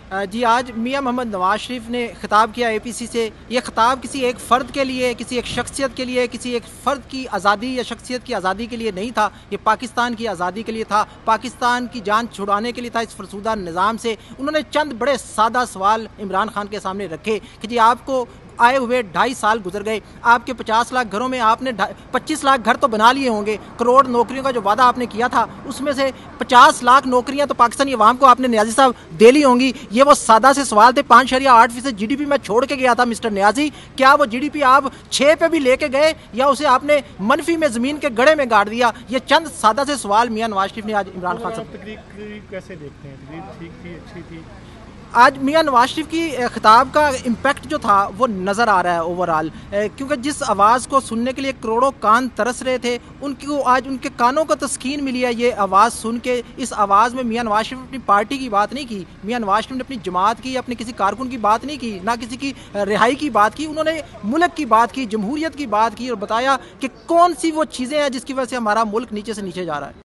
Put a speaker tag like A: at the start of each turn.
A: जी, आज मियां मोहम्मद नवाज शरीफ ने खिताब किया एपीसी से। ये खिताब किसी एक फ़र्द के लिए, किसी एक शख्सियत के लिए, किसी एक फ़र्द की आज़ादी या शख्सियत की आज़ादी के लिए नहीं था। ये पाकिस्तान की आज़ादी के लिए था, पाकिस्तान की जान छुड़ाने के लिए था इस फरसूदा निज़ाम से। उन्होंने चंद बड़े सादा सवाल इमरान खान के सामने रखे कि जी आपको आए हुए 2.5 साल गुजर गए, आपके 50 लाख घरों में आपने 25 लाख घर तो बना लिए होंगे, करोड़ नौकरियों का जो वादा आपने किया था उसमें से 50 लाख नौकरियां तो पाकिस्तानी अवाम को आपने न्याजी साहब दे ली होंगी। ये वो सादा से सवाल थे। 5.8% जीडीपी में छोड़ के गया था मिस्टर न्याजी, क्या वो जीडीपी आप 6 पे भी लेके गए या उसे आपने मनफी में जमीन के गड़े में गाड़ दिया? ये चंद सादा से सवाल मियां नवाज शरीफ ने आज इमरान खान साहब।
B: तकरीर कैसे देखते हैं? तकरीर ठीक थी, अच्छी थी?
A: आज मियां नवाज शरीफ की खिताब का इम्पैक्ट जो था वो नज़र आ रहा है ओवरऑल, क्योंकि जिस आवाज़ को सुनने के लिए करोड़ों कान तरस रहे थे उनको आज उनके कानों को तस्कीन मिली है ये आवाज़ सुन के। इस आवाज़ में मियां नवाज शरीफ अपनी पार्टी की बात नहीं की, मियां नवाज शरीफ ने अपनी जमात की, अपने किसी कारकुन की बात नहीं की, ना किसी की रिहाई की बात की। उन्होंने मुल्क की बात की, जमहूरियत की बात की और बताया कि कौन सी वो चीज़ें हैं जिसकी वजह से हमारा मुल्क नीचे से नीचे जा रहा है।